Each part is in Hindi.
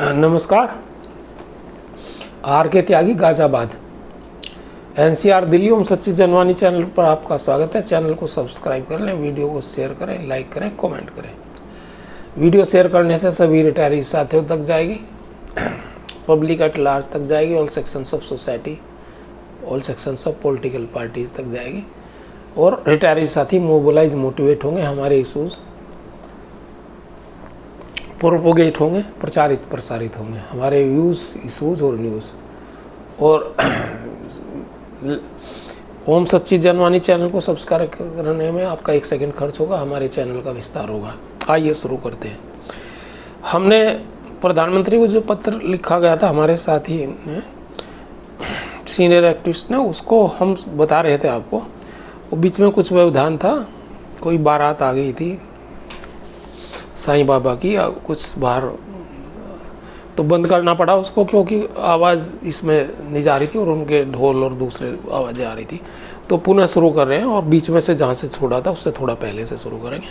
नमस्कार। आर के त्यागी गाजियाबाद, एनसीआर दिल्ली। ओम सच्चिद जनवानी चैनल पर आपका स्वागत है। चैनल को सब्सक्राइब कर लें, वीडियो को शेयर करें, लाइक करें, कमेंट करें। वीडियो शेयर करने से सभी रिटायरी साथियों तक जाएगी, पब्लिक एट लार्ज तक जाएगी, all sections of society, all sections of political parties तक जाएगी और रिटायरी साथी मोबिलाइज, मोटिवेट होंगे, हमारे इशूज़ प्रोपोगेट होंगे, प्रचारित प्रसारित होंगे, हमारे व्यूज़, इशूज़ और न्यूज़। और ओम सच्चिद जनवानी चैनल को सब्सक्राइब करने में आपका 1 सेकंड खर्च होगा, हमारे चैनल का विस्तार होगा। आइए शुरू करते हैं। हमने प्रधानमंत्री को जो पत्र लिखा गया था हमारे साथी ने, सीनियर एक्टिविस्ट ने, उसको हम बता रहे थे आपको। वो बीच में कुछ व्यवधान था, कोई बारात आ गई थी साईं बाबा की, कुछ बाहर, तो बंद करना पड़ा उसको क्योंकि आवाज़ इसमें नहीं जा रही थी और उनके ढोल और दूसरे आवाज़ें आ रही थी। तो पुनः शुरू कर रहे हैं और बीच में से जहाँ से छोड़ा था उससे थोड़ा पहले से शुरू करेंगे।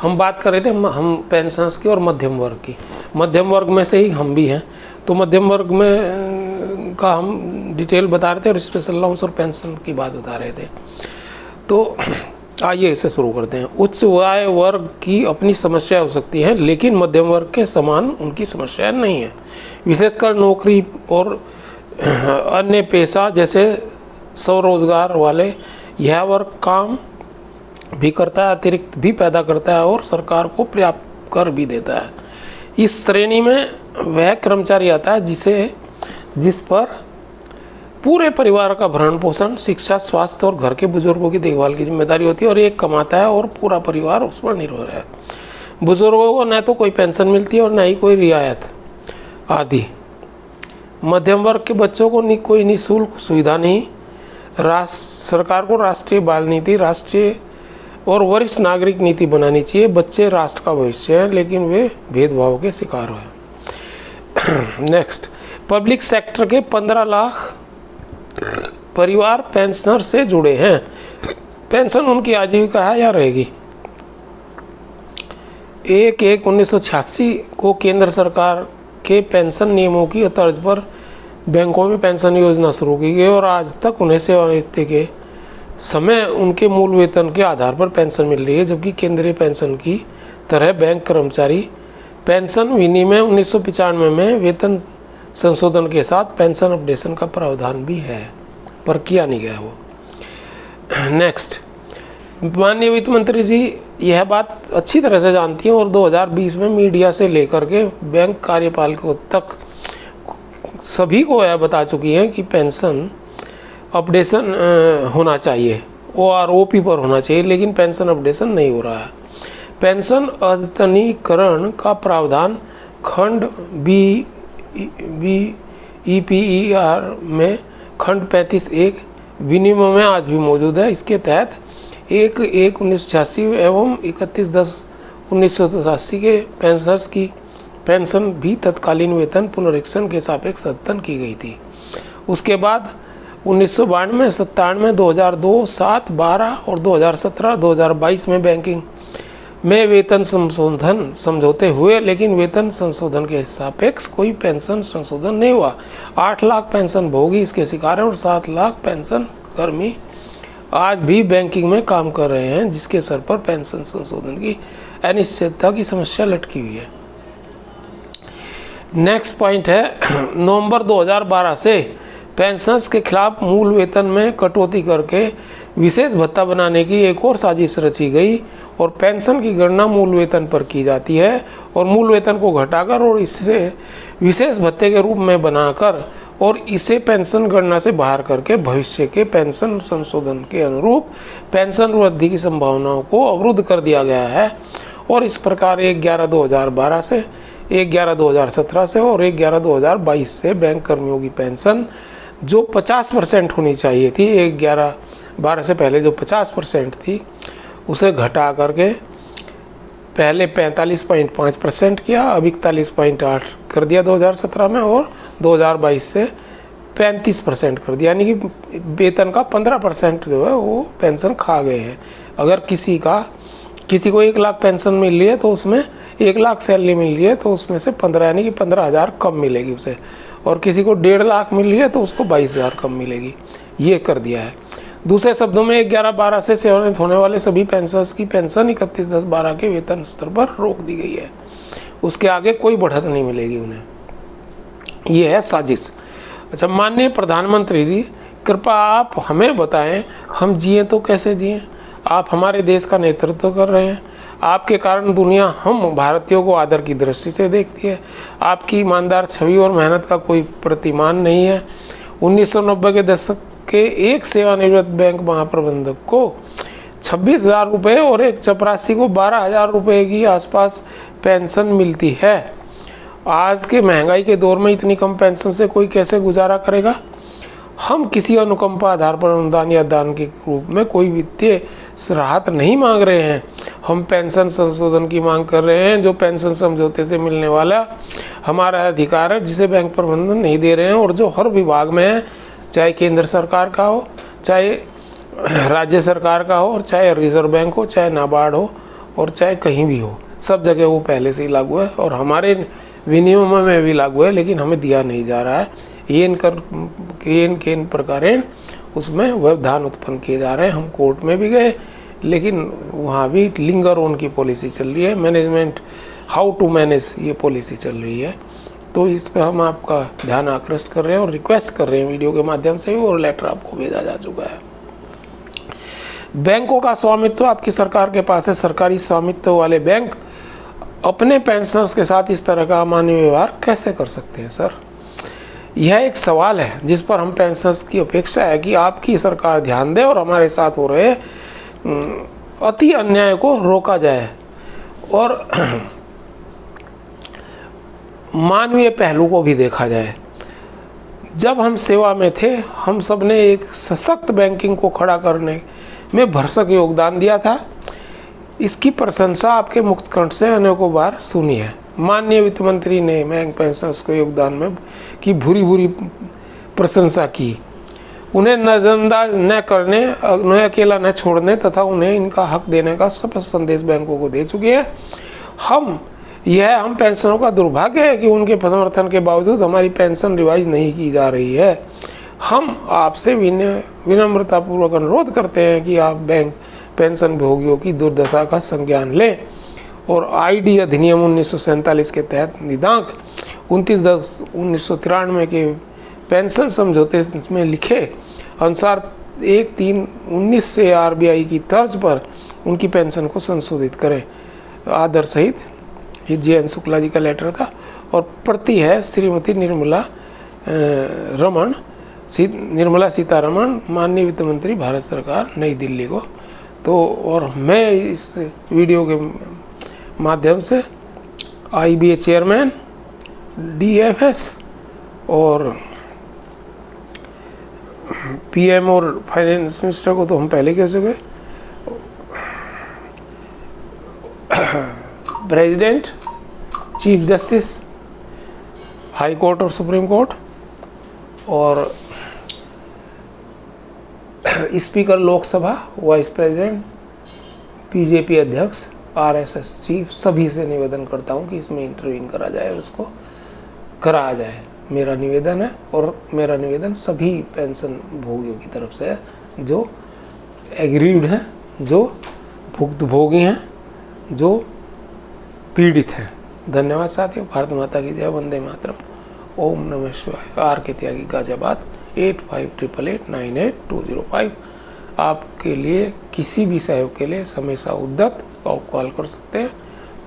हम बात कर रहे थे हम पेंशनर्स की और मध्यम वर्ग की। मध्यम वर्ग में से ही हम भी हैं, तो मध्यम वर्ग में का हम डिटेल बता रहे थे और स्पेशल अलाउंस और पेंशन की बात बता रहे थे। तो आइए इसे शुरू करते हैं। उच्च आय वर्ग की अपनी समस्या हो सकती है, लेकिन मध्यम वर्ग के समान उनकी समस्या नहीं है। विशेषकर नौकरी और अन्य पेशा जैसे स्वरोजगार वाले यह वर्ग काम भी करता है, अतिरिक्त भी पैदा करता है और सरकार को पर्याप्त कर भी देता है। इस श्रेणी में वह कर्मचारी आता है जिस पर पूरे परिवार का भरण पोषण, शिक्षा, स्वास्थ्य और घर के बुजुर्गों की देखभाल की जिम्मेदारी होती है और एक कमाता है और पूरा परिवार उस पर निर्भर है। बुजुर्गों को न तो कोई पेंशन मिलती है और न ही कोई रियायत आदि। मध्यम वर्ग के बच्चों को कोई निःशुल्क सुविधा नहीं। सरकार को राष्ट्रीय बाल नीति, राष्ट्रीय और वरिष्ठ नागरिक नीति बनानी चाहिए। बच्चे राष्ट्र का भविष्य है, लेकिन वे भेदभाव के शिकार हैं। नेक्स्ट, पब्लिक सेक्टर के 15 लाख परिवार पेंशनर से जुड़े हैं। पेंशन उनकी आजीविका है या रहेगी। 1/1/1986 को केंद्र सरकार के पेंशन नियमों की तर्ज पर बैंकों में पेंशन योजना शुरू की गई और आज तक उन्हें सेवानिवृत्ति के समय उनके मूल वेतन के आधार पर पेंशन मिल रही है, जबकि केंद्रीय पेंशन की तरह बैंक कर्मचारी पेंशन विनिमय 1995 में वेतन संशोधन के साथ पेंशन अपडेशन का प्रावधान भी है, पर किया नहीं गया वो। नेक्स्ट, माननीय वित्त मंत्री जी यह बात अच्छी तरह से जानती हैं और 2020 में मीडिया से लेकर के बैंक कार्यपालकों तक सभी को यह बता चुकी हैं कि पेंशन अपडेशन होना चाहिए, OROP पर होना चाहिए, लेकिन पेंशन अपडेशन नहीं हो रहा है। पेंशन अद्यतनीकरण का प्रावधान खंड EPER में खंड 35(1) विनियम में आज भी मौजूद है। इसके तहत 1/1/1986 एवं 31/10/1987 के पेंशनर्स की पेंशन भी तत्कालीन वेतन पुनरीक्षण के सापेक्ष अद्यतन की गई थी। उसके बाद 1992, 97, 2002, 7, 12 और 2017, 2022 में बैंकिंग में वेतन संशोधन समझौते हुए, लेकिन वेतन संशोधन के सापेक्ष कोई पेंशन संशोधन नहीं हुआ। 8 लाख पेंशन भोगी इसके शिकार हैं और 7 लाख पेंशन कर्मी आज भी बैंकिंग में काम कर रहे हैं, जिसके सर पर पेंशन संशोधन की अनिश्चितता की समस्या लटकी हुई है। नेक्स्ट पॉइंट है, नवंबर 2012 से पेंशनर्स के खिलाफ मूल वेतन में कटौती करके विशेष भत्ता बनाने की एक और साजिश रची गई और पेंशन की गणना मूल वेतन पर की जाती है और मूल वेतन को घटाकर और इससे विशेष भत्ते के रूप में बनाकर और इसे पेंशन गणना से बाहर करके भविष्य के पेंशन संशोधन के अनुरूप पेंशन वृद्धि की संभावनाओं को अवरुद्ध कर दिया गया है। और इस प्रकार 1/11/2012 से 1/11/2017 से और 1/11/2022 से बैंक कर्मियों की पेंशन जो 50% होनी चाहिए थी, 1/11/12 से पहले जो 50% थी, उसे घटा करके पहले 45.5% किया, अब 41.8 कर दिया 2017 में और 2022 से 35% कर दिया। यानी कि वेतन का 15% जो है वो पेंशन खा गए हैं। अगर किसी को 1 लाख पेंशन मिल रही है तो उसमें 1 लाख सैलरी मिल रही है तो उसमें से 15 यानी कि 15,000 कम मिलेगी उसे, और किसी को 1.5 लाख मिल रही है तो उसको 22,000 कम मिलेगी। ये कर दिया है। दूसरे शब्दों में 11/12 से सेवानिवृत्त होने वाले सभी पेंशनर्स की पेंशन 31/10/12 के वेतन स्तर पर रोक दी गई है। उसके आगे कोई बढ़त नहीं मिलेगी उन्हें। ये है साजिश। अच्छा, माननीय प्रधानमंत्री जी, कृपया आप हमें बताएं हम जिए तो कैसे जिए। आप हमारे देश का नेतृत्व कर रहे हैं, आपके कारण दुनिया हम भारतीयों को आदर की दृष्टि से देखती है। आपकी ईमानदार छवि और मेहनत का कोई प्रतिमान नहीं है। 1990 के दशक के एक सेवानिवृत्त बैंक महाप्रबंधक को 26,000 रुपये और एक चपरासी को 12,000 रुपये की आसपास पेंशन मिलती है। आज के महंगाई के दौर में इतनी कम पेंशन से कोई कैसे गुजारा करेगा। हम किसी अनुकंपा आधार पर अनुदान या दान के रूप में कोई वित्तीय राहत नहीं मांग रहे हैं। हम पेंशन संशोधन की मांग कर रहे हैं, जो पेंशन समझौते से मिलने वाला हमारा अधिकार है, जिसे बैंक प्रबंधन नहीं दे रहे हैं और जो हर विभाग में है, चाहे केंद्र सरकार का हो, चाहे राज्य सरकार का हो, और चाहे रिजर्व बैंक हो, चाहे नाबार्ड हो, और चाहे कहीं भी हो। सब जगह वो पहले से ही लागू है और हमारे विनियम में भी लागू है, लेकिन हमें दिया नहीं जा रहा है। केन प्रकारेण उसमें व्यवधान उत्पन्न किए जा रहे हैं। हम कोर्ट में भी गए, लेकिन वहाँ भी लिंगर ऑन की पॉलिसी चल रही है, मैनेजमेंट हाउ टू मैनेज ये पॉलिसी चल रही है। तो इस पर हम आपका ध्यान आकृष्ट कर रहे हैं और रिक्वेस्ट कर रहे हैं वीडियो के माध्यम से, और लेटर आपको भेजा जा चुका है। बैंकों का स्वामित्व आपकी सरकार के पास है। सरकारी स्वामित्व वाले बैंक अपने पेंशनर्स के साथ इस तरह का अमानवीय व्यवहार कैसे कर सकते हैं सर? यह एक सवाल है जिस पर हम पेंशनर्स की अपेक्षा है कि आपकी सरकार ध्यान दे और हमारे साथ हो रहे अति अन्याय को रोका जाए और मानवीय पहलू को भी देखा जाए। जब हम सेवा में थे, हम सब ने एक सशक्त बैंकिंग को खड़ा करने में भरसक योगदान दिया था। इसकी प्रशंसा आपके मुक्त कंठ से अनेकों बार सुनी है। माननीय वित्त मंत्री ने बैंक पेंशनर्स को योगदान में की भूरी प्रशंसा की। उन्हें नजरअंदाज न करने, उन्हें अकेला न छोड़ने तथा उन्हें इनका हक देने का स्पष्ट संदेश बैंकों को दे चुके हैं। हम पेंशनरों का दुर्भाग्य है कि उनके समर्थन के बावजूद हमारी पेंशन रिवाइज नहीं की जा रही है। हम आपसे विनम्रतापूर्वक अनुरोध करते हैं कि आप बैंक पेंशन भोगियों की दुर्दशा का संज्ञान लें और आईडी अधिनियम 1947 के तहत दिनांक 29/10/1993 के पेंशन समझौते में लिखे अनुसार 1/3/19 से आरबीआई की तर्ज पर उनकी पेंशन को संशोधित करें। आदर सहित, ये JN शुक्ला जी का लेटर था और प्रति है श्रीमती निर्मला सीतारमण, माननीय वित्त मंत्री, भारत सरकार, नई दिल्ली को। तो और मैं इस वीडियो के माध्यम से IBA चेयरमैन, DFS और PM और फाइनेंस मिनिस्टर को तो हम पहले कह चुके, president, chief justice high court और सुप्रीम कोर्ट, और speaker Lok Sabha, vice president, BJP अध्यक्ष, RSS चीफ, सभी से निवेदन करता हूं कि इसमें इंटरवीन करा जाए, उसको कराया जाए। मेरा निवेदन है और मेरा निवेदन सभी पेंशन भोगियों की तरफ से है, जो एग्रीड हैं, जो भुक्तभोगी हैं, जो पीड़ित हैं। धन्यवाद साथियों। भारत माता की जय। वंदे मातरम। ओम नमः शिवाय। आर के त्यागी, गाजियाबाद। 8588988205। आपके लिए किसी भी सहयोग के लिए हमेशा उद्यत आप कॉल कर सकते हैं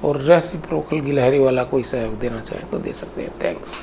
और रेसिप्रोकल गिलहरी वाला कोई सहयोग देना चाहें तो दे सकते हैं। थैंक्स।